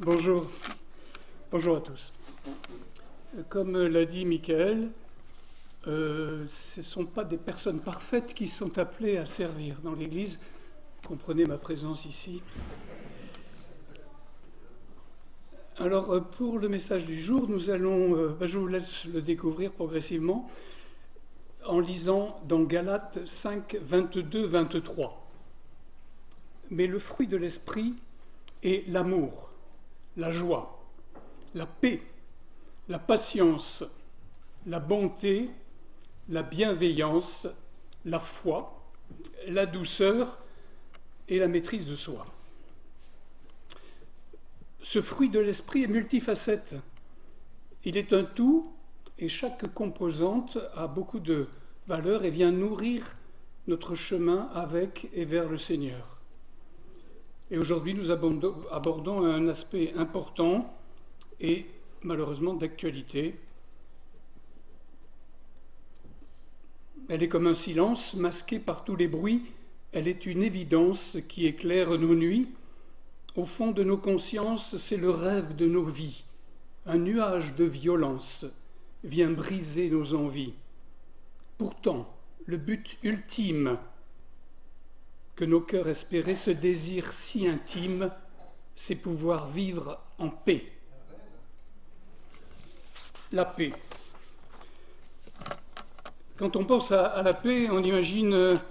Bonjour. Bonjour à tous. Comme l'a dit Michael, ce ne sont pas des personnes parfaites qui sont appelées à servir dans l'Église. Comprenez ma présence ici. Alors, pour le message du jour, je vous laisse le découvrir progressivement en lisant dans Galates 5, 22, 23. Mais le fruit de l'esprit est l'amour, la joie, la paix, la patience, la bonté, la bienveillance, la foi, la douceur et la maîtrise de soi. Ce fruit de l'esprit est multifacette. Il est un tout et chaque composante a beaucoup de valeur et vient nourrir notre chemin avec et vers le Seigneur. Et aujourd'hui, nous abordons un aspect important et malheureusement d'actualité. Elle est comme un silence masqué par tous les bruits. Elle est une évidence qui éclaire nos nuits. Au fond de nos consciences, c'est le rêve de nos vies. Un nuage de violence vient briser nos envies. Pourtant, le but ultime que nos cœurs espéraient, ce désir si intime, c'est pouvoir vivre en paix. La paix. Quand on pense à la paix, on imagine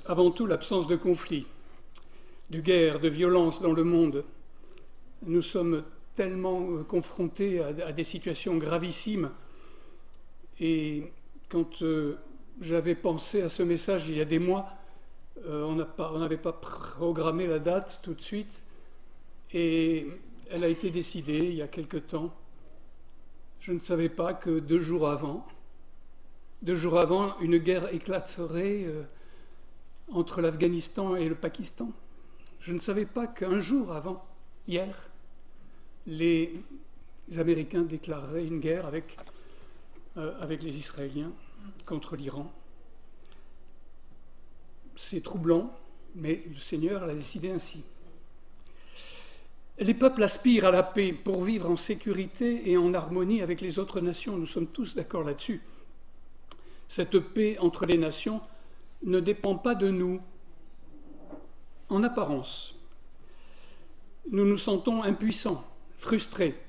avant tout l'absence de conflit, de guerre, de violence dans le monde. Nous sommes tellement confrontés à des situations gravissimes. Et quand j'avais pensé à ce message il y a des mois, on n'avait pas programmé la date tout de suite. Et elle a été décidée il y a quelque temps. Je ne savais pas que 2 jours avant, une guerre éclaterait entre l'Afghanistan et le Pakistan. Je ne savais pas qu'un jour avant, hier, les Américains déclareraient une guerre avec les Israéliens contre l'Iran. C'est troublant, mais le Seigneur l'a décidé ainsi. Les peuples aspirent à la paix pour vivre en sécurité et en harmonie avec les autres nations. Nous sommes tous d'accord là-dessus. Cette paix entre les nations ne dépend pas de nous, en apparence. Nous nous sentons impuissants, frustrés.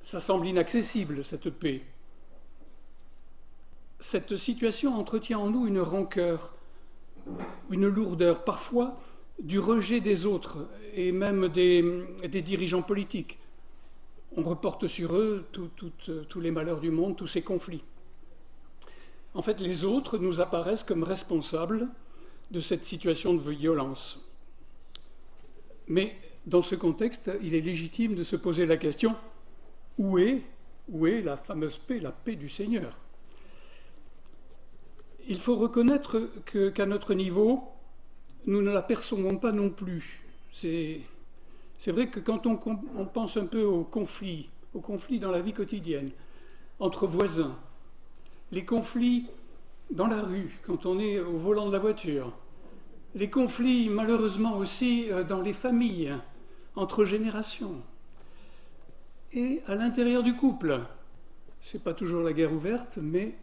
Ça semble inaccessible, cette paix. Cette situation entretient en nous une rancœur, une lourdeur, parfois du rejet des autres et même des dirigeants politiques. On reporte sur eux tous les malheurs du monde, tous ces conflits. En fait, les autres nous apparaissent comme responsables de cette situation de violence. Mais dans ce contexte, il est légitime de se poser la question, où est la fameuse paix, la paix du Seigneur ? Il faut reconnaître qu'à notre niveau, nous ne la percevons pas non plus. C'est vrai que quand on pense un peu aux conflits dans la vie quotidienne, entre voisins, les conflits dans la rue, quand on est au volant de la voiture, les conflits malheureusement aussi dans les familles, entre générations, et à l'intérieur du couple. Ce n'est pas toujours la guerre ouverte, mais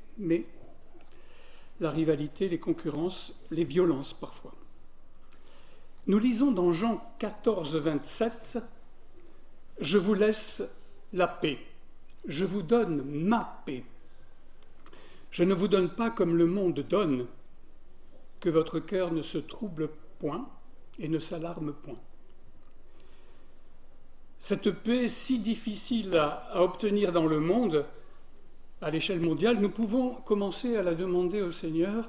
la rivalité, les concurrences, les violences parfois. Nous lisons dans Jean 14, 27, « Je vous laisse la paix, je vous donne ma paix. Je ne vous donne pas comme le monde donne, que votre cœur ne se trouble point et ne s'alarme point. » Cette paix si difficile à obtenir dans le monde, à l'échelle mondiale, nous pouvons commencer à la demander au Seigneur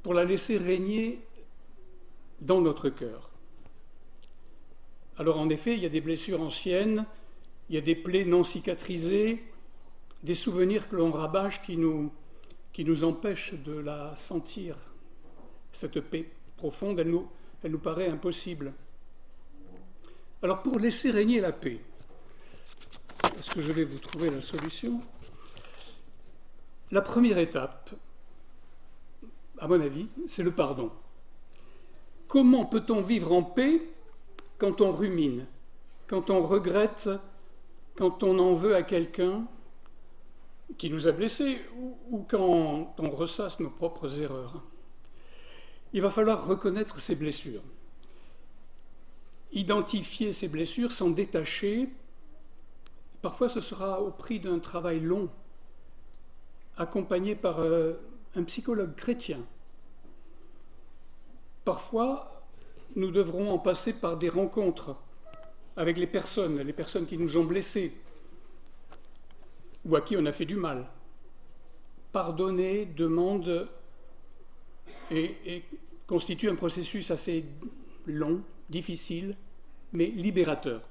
pour la laisser régner dans notre cœur. Alors en effet, il y a des blessures anciennes, il y a des plaies non cicatrisées, des souvenirs que l'on rabâche qui nous empêchent de la sentir. Cette paix profonde, elle nous paraît impossible. Alors pour laisser régner la paix, est-ce que je vais vous trouver la solution ? La première étape, à mon avis, c'est le pardon. Comment peut-on vivre en paix quand on rumine, quand on regrette, quand on en veut à quelqu'un qui nous a blessés ou quand on ressasse nos propres erreurs. Il va falloir reconnaître ces blessures, identifier ces blessures, s'en détacher. Parfois, ce sera au prix d'un travail long, accompagné par un psychologue chrétien. Parfois, nous devrons en passer par des rencontres avec les personnes qui nous ont blessés ou à qui on a fait du mal. Pardonner demande et constitue un processus assez long, difficile, mais libérateur.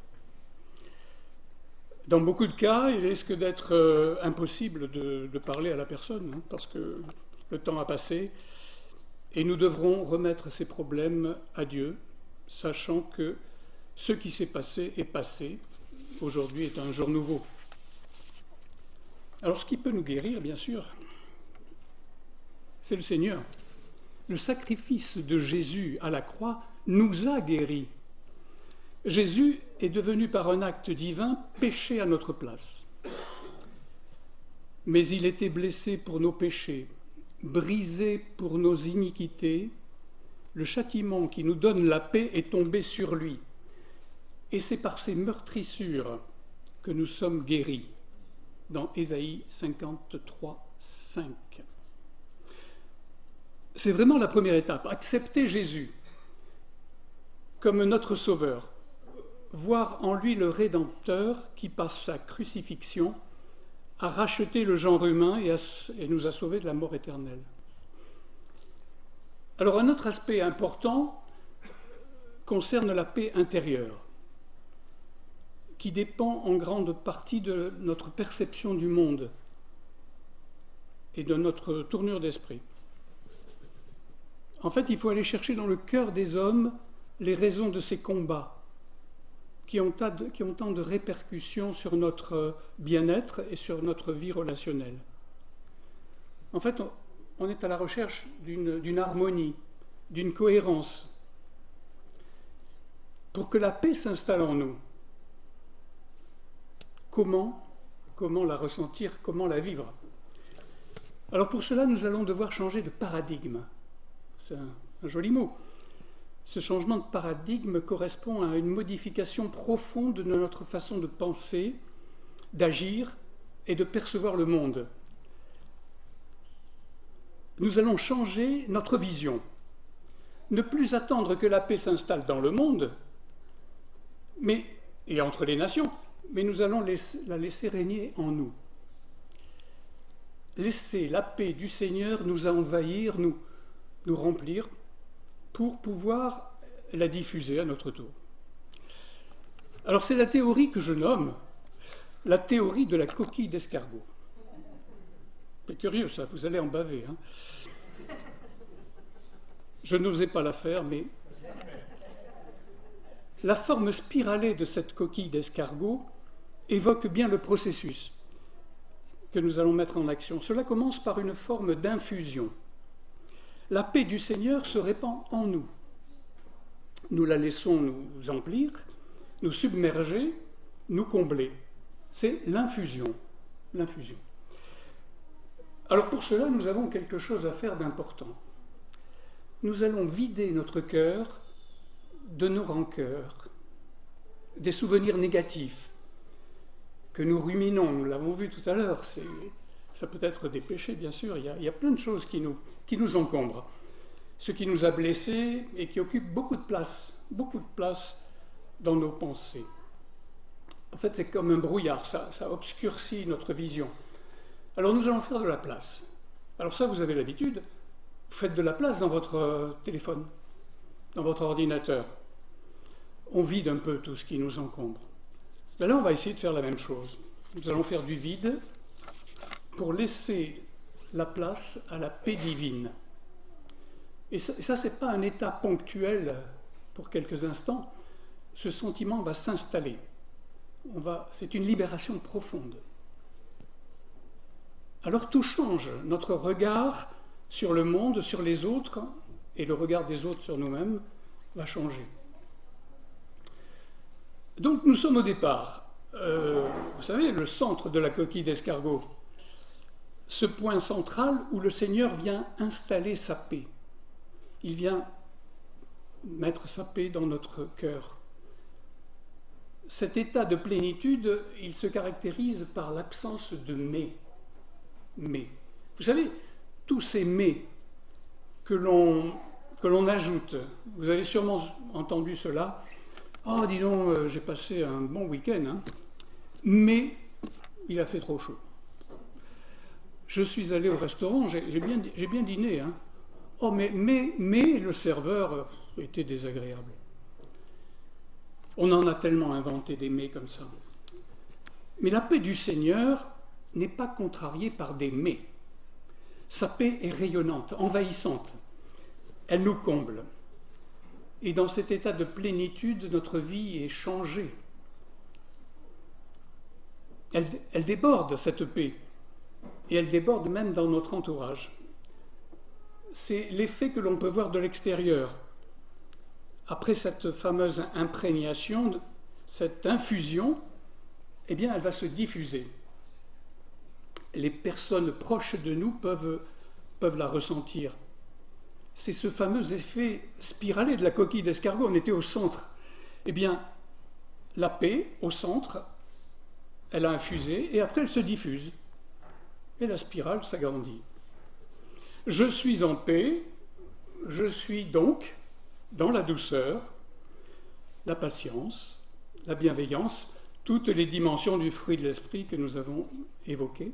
Dans beaucoup de cas, il risque d'être impossible de parler à la personne, hein, parce que le temps a passé, et nous devrons remettre ces problèmes à Dieu, sachant que ce qui s'est passé est passé. Aujourd'hui est un jour nouveau. Alors ce qui peut nous guérir, bien sûr, c'est le Seigneur. Le sacrifice de Jésus à la croix nous a guéris. Jésus est devenu par un acte divin péché à notre place. Mais il était blessé pour nos péchés, brisé pour nos iniquités. Le châtiment qui nous donne la paix est tombé sur lui. Et c'est par ses meurtrissures que nous sommes guéris. Dans Ésaïe 53, 5. C'est vraiment la première étape, accepter Jésus comme notre Sauveur, voir en lui le Rédempteur qui, par sa crucifixion, a racheté le genre humain et nous a sauvés de la mort éternelle. Alors un autre aspect important concerne la paix intérieure, qui dépend en grande partie de notre perception du monde et de notre tournure d'esprit. En fait, il faut aller chercher dans le cœur des hommes les raisons de ces combats qui ont tant de répercussions sur notre bien-être et sur notre vie relationnelle. En fait, on est à la recherche d'une harmonie, d'une cohérence, pour que la paix s'installe en nous. Comment la ressentir, comment la vivre? Alors pour cela, nous allons devoir changer de paradigme. C'est un joli mot. Ce changement de paradigme correspond à une modification profonde de notre façon de penser, d'agir et de percevoir le monde. Nous allons changer notre vision. Ne plus attendre que la paix s'installe dans le monde et entre les nations, mais nous allons la laisser régner en nous. Laisser la paix du Seigneur nous envahir, nous remplir, pour pouvoir la diffuser à notre tour. Alors c'est la théorie que je nomme la théorie de la coquille d'escargot. C'est curieux ça, vous allez en baver. Hein. Je n'osais pas la faire, mais la forme spiralée de cette coquille d'escargot évoque bien le processus que nous allons mettre en action. Cela commence par une forme d'infusion. La paix du Seigneur se répand en nous. Nous la laissons nous emplir, nous submerger, nous combler. C'est l'infusion. L'infusion. Alors pour cela, nous avons quelque chose à faire d'important. Nous allons vider notre cœur de nos rancœurs, des souvenirs négatifs que nous ruminons. Nous l'avons vu tout à l'heure. Ça peut être des péchés, bien sûr. Il y a plein de choses qui nous encombrent. Ce qui nous a blessés et qui occupe beaucoup de place dans nos pensées. En fait, c'est comme un brouillard, ça obscurcit notre vision. Alors nous allons faire de la place. Alors ça, vous avez l'habitude. Vous faites de la place dans votre téléphone, dans votre ordinateur. On vide un peu tout ce qui nous encombre. Mais là, on va essayer de faire la même chose. Nous allons faire du vide pour laisser la place à la paix divine. Et ça ce n'est pas un état ponctuel pour quelques instants. Ce sentiment va s'installer. C'est une libération profonde. Alors tout change. Notre regard sur le monde, sur les autres, et le regard des autres sur nous-mêmes va changer. Donc nous sommes au départ, vous savez, le centre de la coquille d'escargot, ce point central où le Seigneur vient installer sa paix. Il vient mettre sa paix dans notre cœur. Cet état de plénitude, il se caractérise par l'absence de mais. Mais. Vous savez, tous ces mais que l'on ajoute, vous avez sûrement entendu cela. Oh, dis donc, j'ai passé un bon week-end, hein, mais il a fait trop chaud. Je suis allé au restaurant, j'ai bien dîné, hein. Oh, mais le serveur était désagréable. On en a tellement inventé des mais comme ça. Mais la paix du Seigneur n'est pas contrariée par des mais. Sa paix est rayonnante, envahissante. Elle nous comble. Et dans cet état de plénitude, notre vie est changée. Elle déborde, cette paix. Et elle déborde même dans notre entourage. C'est l'effet que l'on peut voir de l'extérieur. Après cette fameuse imprégnation, cette infusion, eh bien, elle va se diffuser. Les personnes proches de nous peuvent la ressentir. C'est ce fameux effet spiralé de la coquille d'escargot. On était au centre. Eh bien, la paix, au centre, elle a infusé et après elle se diffuse. Et la spirale s'agrandit. Je suis en paix, je suis donc dans la douceur, la patience, la bienveillance, toutes les dimensions du fruit de l'esprit que nous avons évoquées,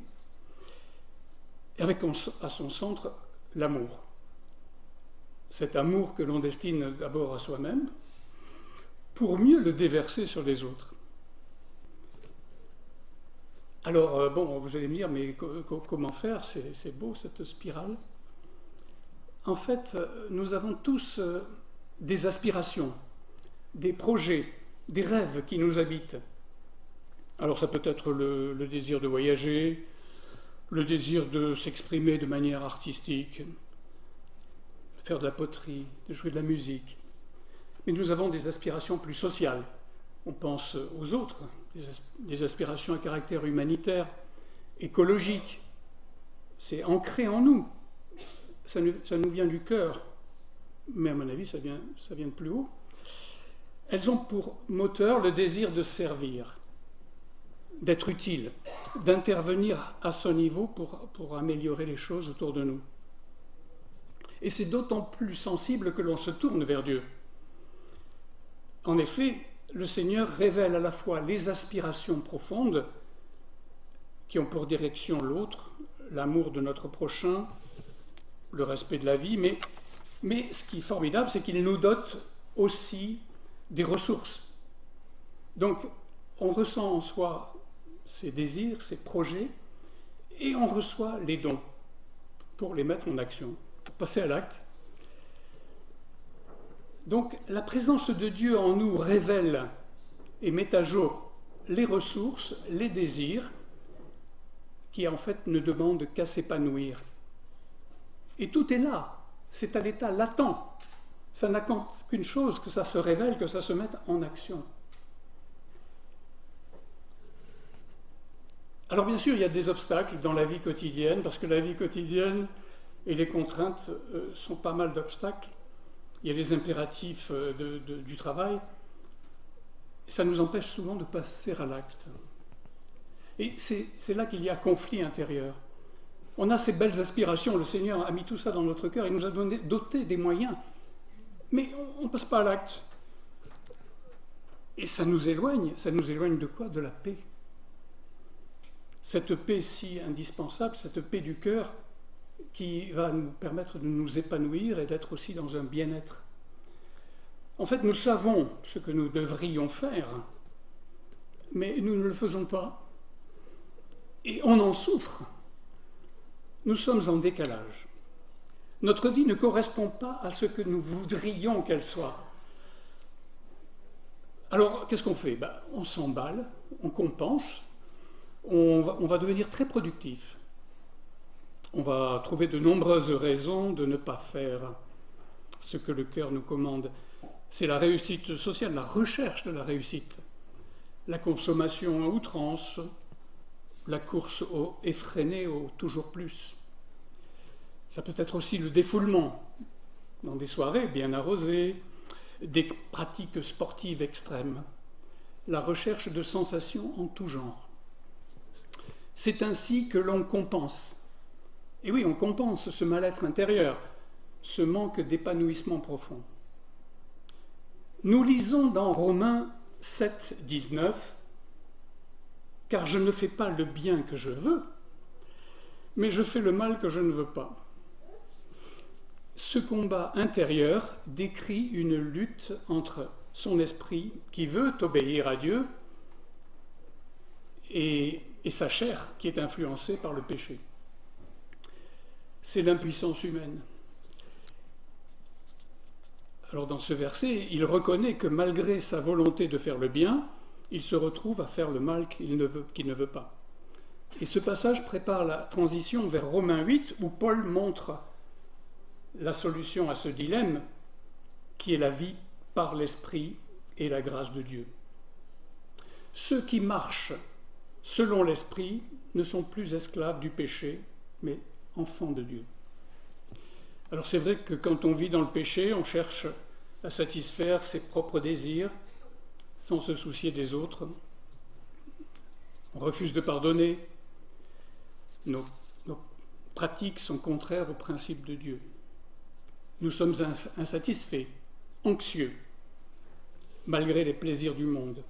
avec à son centre l'amour. Cet amour que l'on destine d'abord à soi-même, pour mieux le déverser sur les autres. Alors, bon, vous allez me dire, mais comment faire? C'est beau cette spirale. En fait, nous avons tous des aspirations, des projets, des rêves qui nous habitent. Alors ça peut être le désir de voyager, le désir de s'exprimer de manière artistique, de faire de la poterie, de jouer de la musique. Mais nous avons des aspirations plus sociales. On pense aux autres, des aspirations à caractère humanitaire, écologique. C'est ancré en nous. Ça nous vient du cœur, mais à mon avis, ça vient de plus haut. Elles ont pour moteur le désir de servir, d'être utile, d'intervenir à son niveau pour améliorer les choses autour de nous. Et c'est d'autant plus sensible que l'on se tourne vers Dieu. En effet, le Seigneur révèle à la fois les aspirations profondes qui ont pour direction l'autre, l'amour de notre prochain, le respect de la vie, mais ce qui est formidable, c'est qu'il nous dote aussi des ressources. Donc, on ressent en soi ses désirs, ses projets, et on reçoit les dons pour les mettre en action, pour passer à l'acte. Donc, la présence de Dieu en nous révèle et met à jour les ressources, les désirs, qui en fait ne demandent qu'à s'épanouir. Et tout est là, c'est à l'état latent. Ça n'attend qu'une chose, que ça se révèle, que ça se mette en action. Alors bien sûr, il y a des obstacles dans la vie quotidienne, parce que la vie quotidienne et les contraintes sont pas mal d'obstacles. Il y a les impératifs du travail. Ça nous empêche souvent de passer à l'acte. Et c'est là qu'il y a conflit intérieur. On a ces belles aspirations, le Seigneur a mis tout ça dans notre cœur, il nous a doté des moyens, mais on ne passe pas à l'acte. Et ça nous éloigne de quoi? De la paix. Cette paix si indispensable, cette paix du cœur qui va nous permettre de nous épanouir et d'être aussi dans un bien-être. En fait, nous savons ce que nous devrions faire, mais nous ne le faisons pas. Et on en souffre. Nous sommes en décalage. Notre vie ne correspond pas à ce que nous voudrions qu'elle soit. Alors, qu'est-ce qu'on fait? On s'emballe, on compense, on va devenir très productif. On va trouver de nombreuses raisons de ne pas faire ce que le cœur nous commande. C'est la réussite sociale, la recherche de la réussite. la consommation à outrance, la course effrénée au toujours plus. Ça peut être aussi le défoulement dans des soirées bien arrosées, des pratiques sportives extrêmes, la recherche de sensations en tout genre. C'est ainsi que l'on compense. Et oui, on compense ce mal-être intérieur, ce manque d'épanouissement profond. Nous lisons dans Romains 7, 19, « Car je ne fais pas le bien que je veux, mais je fais le mal que je ne veux pas. » Ce combat intérieur décrit une lutte entre son esprit qui veut obéir à Dieu et sa chair qui est influencée par le péché. C'est l'impuissance humaine. Alors dans ce verset, il reconnaît que malgré sa volonté de faire le bien, il se retrouve à faire le mal qu'il ne veut pas. Et ce passage prépare la transition vers Romains 8, où Paul montre la solution à ce dilemme, qui est la vie par l'Esprit et la grâce de Dieu. Ceux qui marchent selon l'Esprit ne sont plus esclaves du péché, mais enfants de Dieu. Alors c'est vrai que quand on vit dans le péché, on cherche à satisfaire ses propres désirs sans se soucier des autres. On refuse de pardonner. Nos pratiques sont contraires aux principes de Dieu. Nous sommes insatisfaits, anxieux, malgré les plaisirs du monde.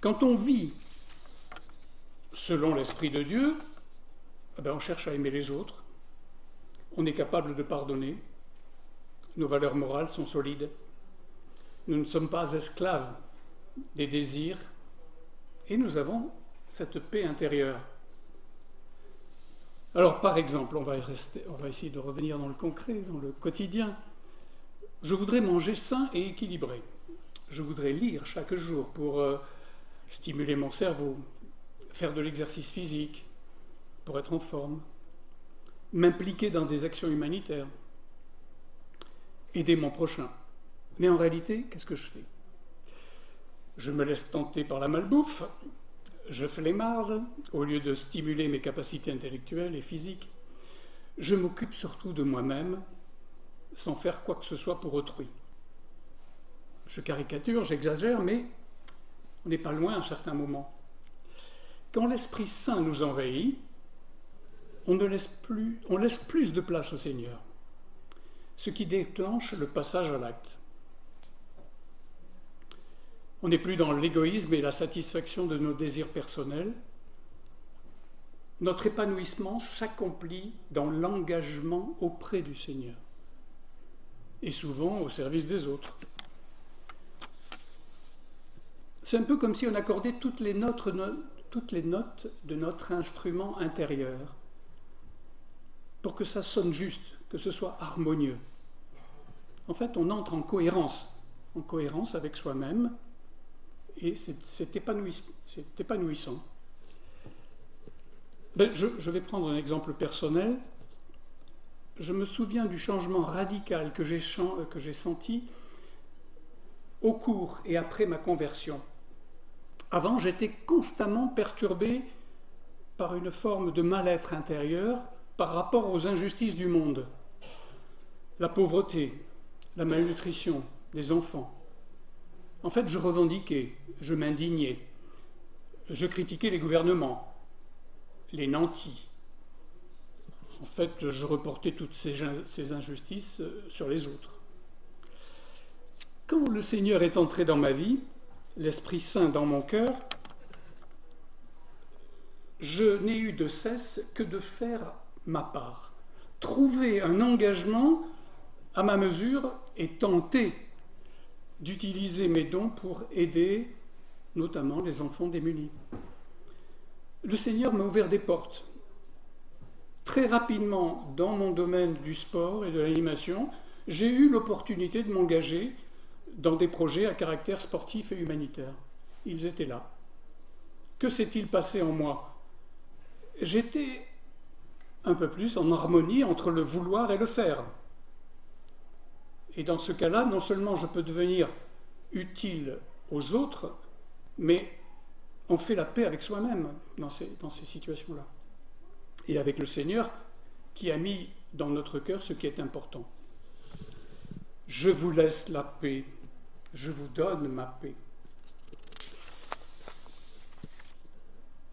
Quand on vit selon l'Esprit de Dieu, on cherche à aimer les autres, on est capable de pardonner, nos valeurs morales sont solides, nous ne sommes pas esclaves des désirs et nous avons cette paix intérieure. Alors par exemple, on va essayer de revenir dans le concret, dans le quotidien. Je voudrais manger sain et équilibré. Je voudrais lire chaque jour pour stimuler mon cerveau, faire de l'exercice physique pour être en forme, m'impliquer dans des actions humanitaires, aider mon prochain. Mais en réalité, qu'est-ce que je fais? Je me laisse tenter par la malbouffe, je flemmarde au lieu de stimuler mes capacités intellectuelles et physiques. Je m'occupe surtout de moi-même sans faire quoi que ce soit pour autrui. Je caricature, j'exagère, mais on n'est pas loin à certains moments. Quand l'Esprit Saint nous envahit, on laisse plus de place au Seigneur, ce qui déclenche le passage à l'acte. On n'est plus dans l'égoïsme et la satisfaction de nos désirs personnels. Notre épanouissement s'accomplit dans l'engagement auprès du Seigneur et souvent au service des autres. C'est un peu comme si on accordait toutes les notes de notre instrument intérieur pour que ça sonne juste, que ce soit harmonieux. En fait, on entre en cohérence avec soi-même, et c'est épanouissant. Je vais prendre un exemple personnel. Je me souviens du changement radical que j'ai senti au cours et après ma conversion. Avant, j'étais constamment perturbé par une forme de mal-être intérieur par rapport aux injustices du monde. La pauvreté, la malnutrition des enfants. En fait, je revendiquais, je m'indignais, je critiquais les gouvernements, les nantis. En fait, je reportais toutes ces injustices sur les autres. Quand le Seigneur est entré dans ma vie, l'Esprit Saint dans mon cœur, je n'ai eu de cesse que de faire ma part, trouver un engagement à ma mesure et tenter d'utiliser mes dons pour aider notamment les enfants démunis. Le Seigneur m'a ouvert des portes. Très rapidement, dans mon domaine du sport et de l'animation, j'ai eu l'opportunité de m'engager dans des projets à caractère sportif et humanitaire. Ils étaient là. Que s'est-il passé en moi? J'étais un peu plus en harmonie entre le vouloir et le faire. Et dans ce cas-là, non seulement je peux devenir utile aux autres, mais on fait la paix avec soi-même dans ces situations-là. Et avec le Seigneur qui a mis dans notre cœur ce qui est important. Je vous laisse la paix, je vous donne ma paix.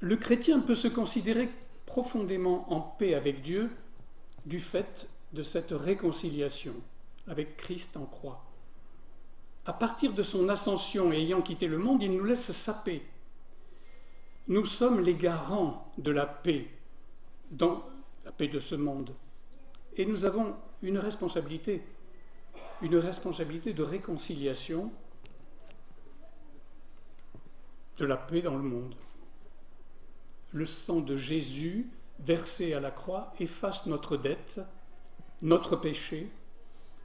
Le chrétien peut se considérer profondément en paix avec Dieu du fait de cette réconciliation avec Christ en croix. À partir de son ascension et ayant quitté le monde, il nous laisse sa paix. Nous sommes les garants de la paix, dans la paix de ce monde. Et nous avons une responsabilité de réconciliation de la paix dans le monde. Le sang de Jésus versé à la croix efface notre dette, notre péché,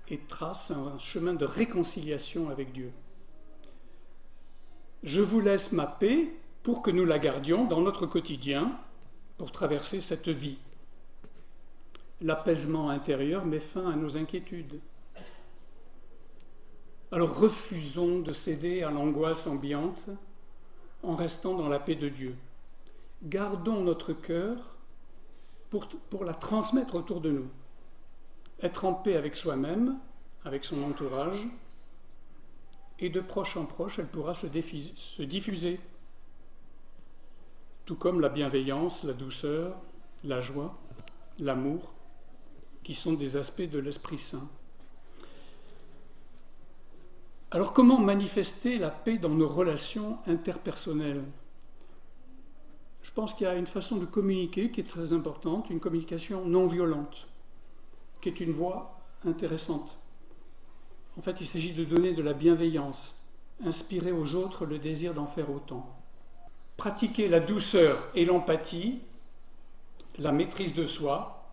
et trace un chemin de réconciliation avec Dieu. Je vous laisse ma paix pour que nous la gardions dans notre quotidien pour traverser cette vie. L'apaisement intérieur met fin à nos inquiétudes. Alors refusons de céder à l'angoisse ambiante en restant dans la paix de Dieu. Gardons notre cœur pour la transmettre autour de nous. Être en paix avec soi-même, avec son entourage, et de proche en proche, elle pourra se diffuser. Tout comme la bienveillance, la douceur, la joie, l'amour, qui sont des aspects de l'Esprit Saint. Alors comment manifester la paix dans nos relations interpersonnelles ? Je pense qu'il y a une façon de communiquer qui est très importante, une communication non violente, qui est une voie intéressante. En fait, il s'agit de donner de la bienveillance, inspirer aux autres le désir d'en faire autant. Pratiquer la douceur et l'empathie, la maîtrise de soi,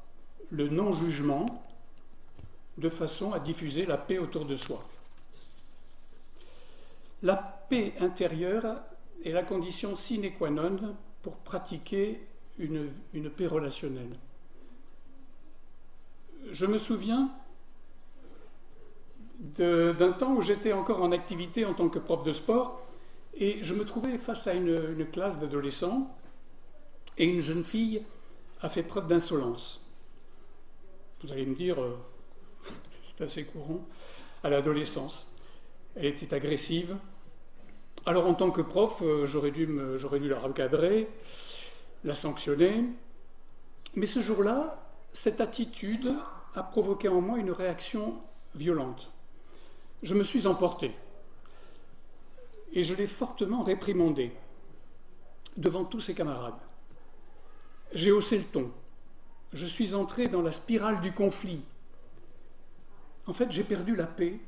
le non-jugement, de façon à diffuser la paix autour de soi. La paix intérieure est la condition sine qua non pour pratiquer une paix relationnelle. Je me souviens d'un temps où j'étais encore en activité en tant que prof de sport et je me trouvais face à une classe d'adolescents et une jeune fille a fait preuve d'insolence. Vous allez me dire, c'est assez courant à l'adolescence. Elle était agressive. Alors en tant que prof, j'aurais dû la recadrer, la sanctionner. Mais ce jour-là, cette attitude a provoqué en moi une réaction violente. Je me suis emporté et je l'ai fortement réprimandée devant tous ses camarades. J'ai haussé le ton. Je suis entré dans la spirale du conflit. En fait, j'ai perdu la paix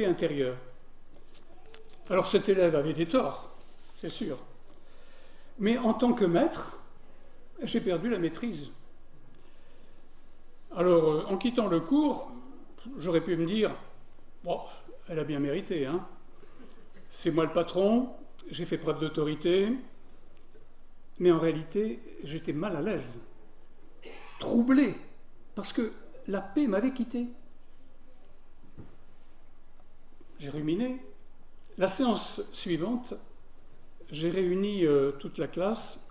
intérieure. Alors cet élève avait des torts, c'est sûr. Mais en tant que maître, j'ai perdu la maîtrise. Alors, en quittant le cours, j'aurais pu me dire, bon, elle a bien mérité, hein. C'est moi le patron, j'ai fait preuve d'autorité, mais en réalité, j'étais mal à l'aise, troublé, parce que la paix m'avait quitté. J'ai ruminé. La séance suivante, j'ai réuni toute la classe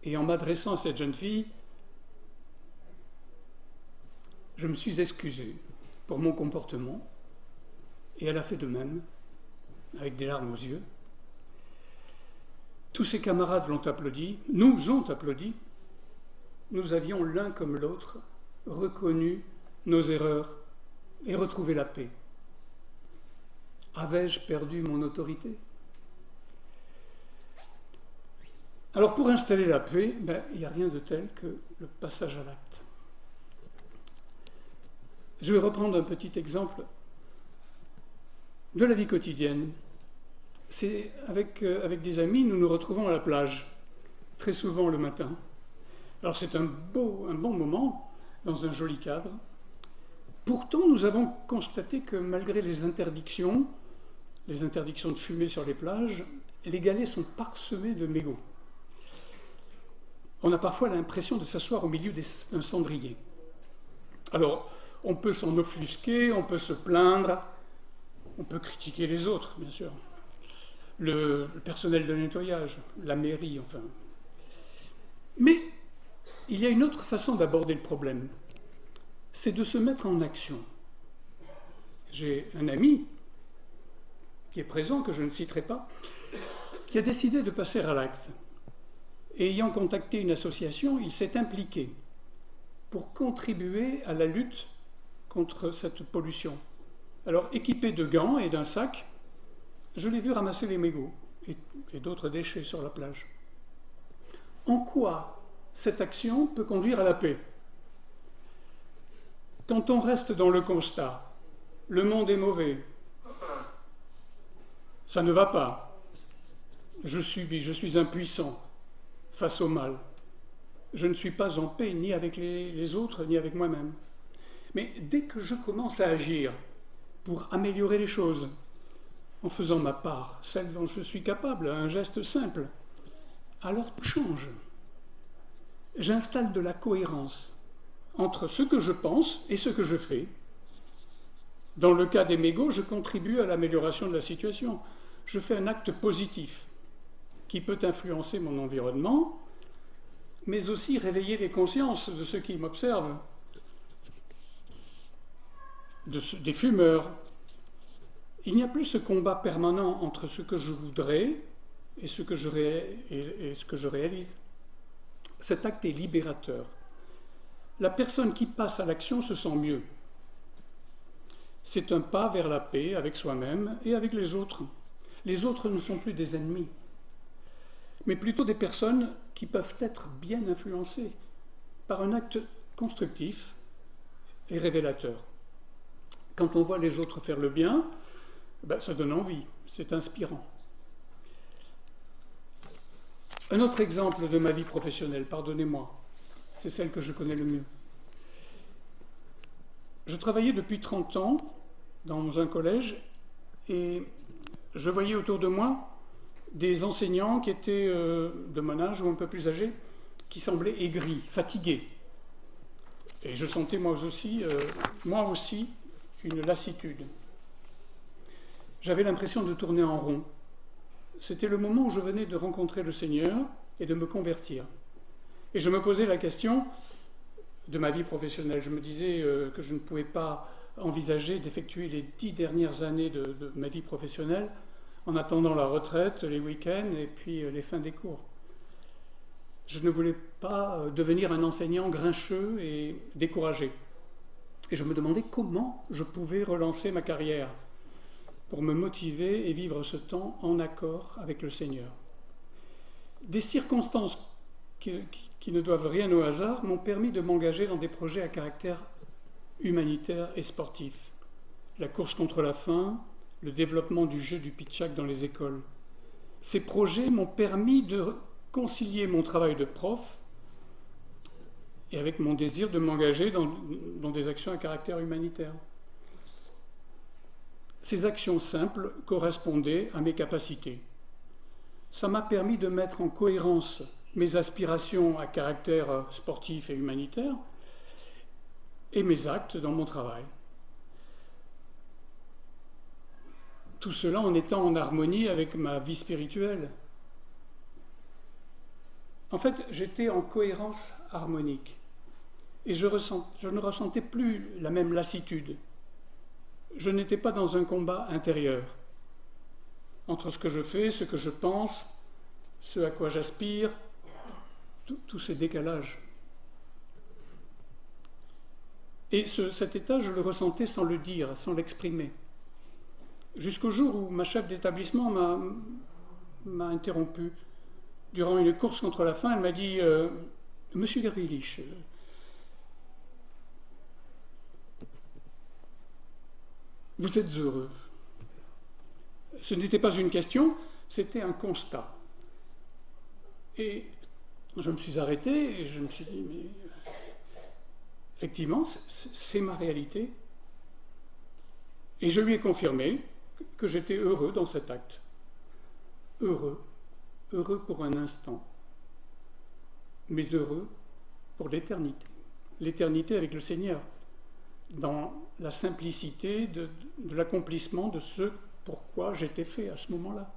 et en m'adressant à cette jeune fille, je me suis excusé pour mon comportement et elle a fait de même, avec des larmes aux yeux. Tous ses camarades l'ont applaudi, nous ont applaudi. Nous avions l'un comme l'autre reconnu nos erreurs et retrouvé la paix. Avais-je perdu mon autorité ? Alors pour installer la paix, il n'y a rien de tel que le passage à l'acte. Je vais reprendre un petit exemple de la vie quotidienne. C'est avec des amis, nous nous retrouvons à la plage, très souvent le matin. Alors c'est un bon moment, dans un joli cadre. Pourtant, nous avons constaté que malgré les interdictions de fumer sur les plages, les galets sont parsemés de mégots. On a parfois l'impression de s'asseoir au milieu d'un cendrier. Alors, on peut s'en offusquer, on peut se plaindre, on peut critiquer les autres, bien sûr. le personnel de nettoyage, la mairie, enfin. Mais il y a une autre façon d'aborder le problème, c'est de se mettre en action. J'ai un ami qui est présent, que je ne citerai pas, qui a décidé de passer à l'acte. Et ayant contacté une association, il s'est impliqué pour contribuer à la lutte contre cette pollution. Alors, équipé de gants et d'un sac, je l'ai vu ramasser les mégots et d'autres déchets sur la plage. En quoi cette action peut conduire à la paix? Quand on reste dans le constat, le monde est mauvais, ça ne va pas, je suis impuissant face au mal, je ne suis pas en paix ni avec les autres ni avec moi-même. Mais dès que je commence à agir pour améliorer les choses, en faisant ma part, celle dont je suis capable, un geste simple, alors tout change. J'installe de la cohérence entre ce que je pense et ce que je fais. Dans le cas des mégots, je contribue à l'amélioration de la situation. Je fais un acte positif qui peut influencer mon environnement, mais aussi réveiller les consciences de ceux qui m'observent, des fumeurs. Il n'y a plus ce combat permanent entre ce que je voudrais et ce que je réalise. Cet acte est libérateur. La personne qui passe à l'action se sent mieux. C'est un pas vers la paix avec soi-même et avec les autres. Les autres ne sont plus des ennemis, mais plutôt des personnes qui peuvent être bien influencées par un acte constructif et révélateur. Quand on voit les autres faire le bien, ça donne envie, c'est inspirant. Un autre exemple de ma vie professionnelle, pardonnez-moi, c'est celle que je connais le mieux. Je travaillais depuis 30 ans dans un collège et je voyais autour de moi des enseignants qui étaient de mon âge ou un peu plus âgés, qui semblaient aigris, fatigués. Et je sentais moi aussi une lassitude. J'avais l'impression de tourner en rond. C'était le moment où je venais de rencontrer le Seigneur et de me convertir. Et je me posais la question de ma vie professionnelle. Je me disais que je ne pouvais pas envisager d'effectuer les 10 dernières années de ma vie professionnelle en attendant la retraite, les week-ends et puis les fins des cours. Je ne voulais pas devenir un enseignant grincheux et découragé. Et je me demandais comment je pouvais relancer ma carrière pour me motiver et vivre ce temps en accord avec le Seigneur. Des circonstances qui ne doivent rien au hasard m'ont permis de m'engager dans des projets à caractère humanitaire et sportif. La course contre la faim, le développement du jeu du pitchak dans les écoles. Ces projets m'ont permis de concilier mon travail de prof et avec mon désir de m'engager dans des actions à caractère humanitaire. Ces actions simples correspondaient à mes capacités. Ça m'a permis de mettre en cohérence mes aspirations à caractère sportif et humanitaire et mes actes dans mon travail. Tout cela en étant en harmonie avec ma vie spirituelle. En fait, j'étais en cohérence harmonique et je ne ressentais plus la même lassitude. Je n'étais pas dans un combat intérieur entre ce que je fais, ce que je pense, ce à quoi j'aspire, tous ces décalages. Et cet état, je le ressentais sans le dire, sans l'exprimer. Jusqu'au jour où ma chef d'établissement m'a interrompu. Durant une course contre la faim, elle m'a dit « Monsieur Gavrilich, vous êtes heureux ?» Ce n'était pas une question, c'était un constat. Et je me suis arrêté et je me suis dit « Mais effectivement, c'est ma réalité. » Et je lui ai confirmé que j'étais heureux dans cet acte. Heureux pour un instant, mais heureux pour l'éternité. L'éternité avec le Seigneur, dans la simplicité de l'accomplissement de ce pourquoi j'étais fait à ce moment-là.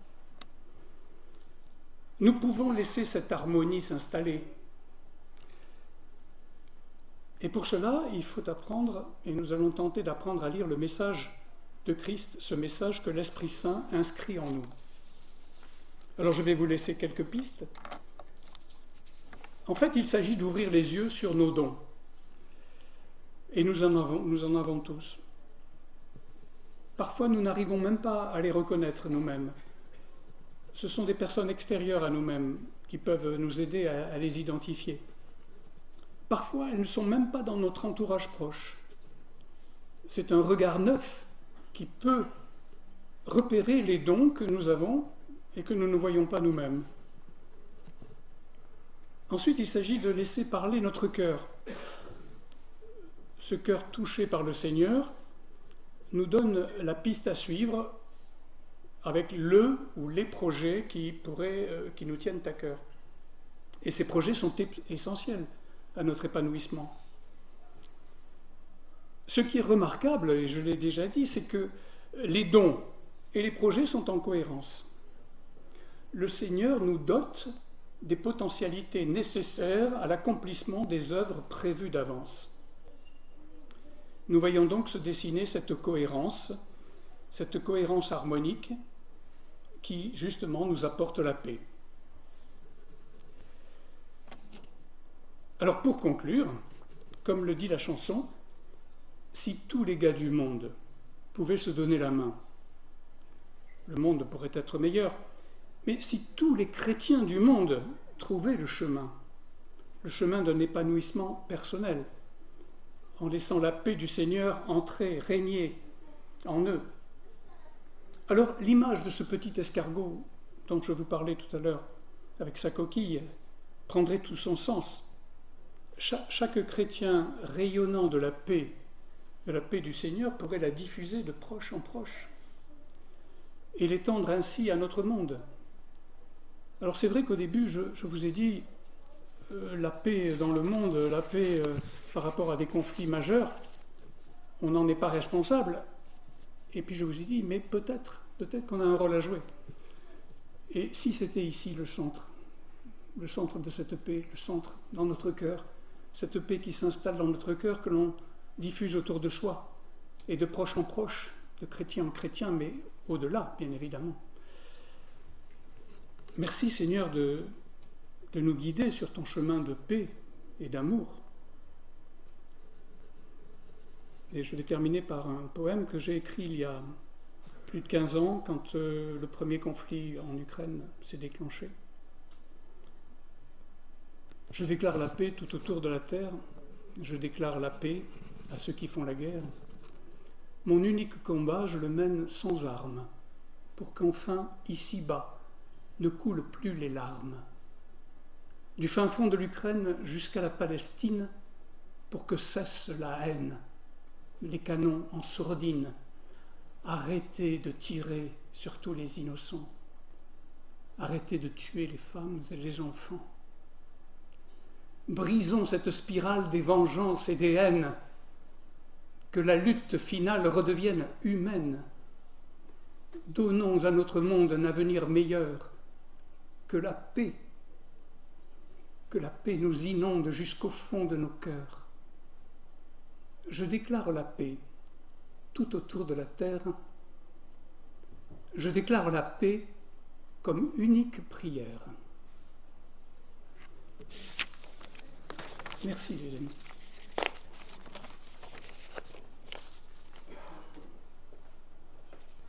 nous pouvons laisser cette harmonie s'installer. Et pour cela, il faut apprendre, et nous allons tenter d'apprendre à lire le message de Christ, ce message que l'Esprit Saint inscrit en nous. Alors je vais vous laisser quelques pistes. En fait, il s'agit d'ouvrir les yeux sur nos dons. Et nous en avons tous. Parfois, nous n'arrivons même pas à les reconnaître nous-mêmes. Ce sont des personnes extérieures à nous-mêmes qui peuvent nous aider à les identifier. Parfois, elles ne sont même pas dans notre entourage proche. C'est un regard neuf qui peut repérer les dons que nous avons et que nous ne voyons pas nous-mêmes. Ensuite, il s'agit de laisser parler notre cœur. Ce cœur touché par le Seigneur nous donne la piste à suivre avec le ou les projets qui nous tiennent à cœur. Et ces projets sont essentiels à notre épanouissement. Ce qui est remarquable, et je l'ai déjà dit, c'est que les dons et les projets sont en cohérence. Le Seigneur nous dote des potentialités nécessaires à l'accomplissement des œuvres prévues d'avance. Nous voyons donc se dessiner cette cohérence harmonique qui, justement, nous apporte la paix. Alors, pour conclure, comme le dit la chanson, si tous les gars du monde pouvaient se donner la main, le monde pourrait être meilleur, mais si tous les chrétiens du monde trouvaient le chemin d'un épanouissement personnel, en laissant la paix du Seigneur entrer, régner en eux. Alors l'image de ce petit escargot dont je vous parlais tout à l'heure, avec sa coquille, prendrait tout son sens. Chaque chrétien rayonnant de la paix du Seigneur pourrait la diffuser de proche en proche et l'étendre ainsi à notre monde. Alors c'est vrai qu'au début, je vous ai dit, la paix dans le monde, la paix par rapport à des conflits majeurs, on n'en est pas responsable. Et puis je vous ai dit, mais peut-être qu'on a un rôle à jouer. Et si c'était ici le centre de cette paix, le centre dans notre cœur, cette paix qui s'installe dans notre cœur, que l'on diffuse autour de soi, et de proche en proche, de chrétien en chrétien, mais au-delà, bien évidemment. Merci Seigneur de nous guider sur ton chemin de paix et d'amour. Et je vais terminer par un poème que j'ai écrit il y a plus de 15 ans, quand le premier conflit en Ukraine s'est déclenché. Je déclare la paix tout autour de la terre, je déclare la paix à ceux qui font la guerre. Mon unique combat, je le mène sans armes, pour qu'enfin, ici-bas, ne coulent plus les larmes. Du fin fond de l'Ukraine jusqu'à la Palestine, pour que cesse la haine, les canons en sourdine. Arrêtez de tirer sur tous les innocents. Arrêtez de tuer les femmes et les enfants. Brisons cette spirale des vengeances et des haines. Que la lutte finale redevienne humaine. Donnons à notre monde un avenir meilleur. Que la paix nous inonde jusqu'au fond de nos cœurs. Je déclare la paix tout autour de la terre. Je déclare la paix comme unique prière. Merci les amis.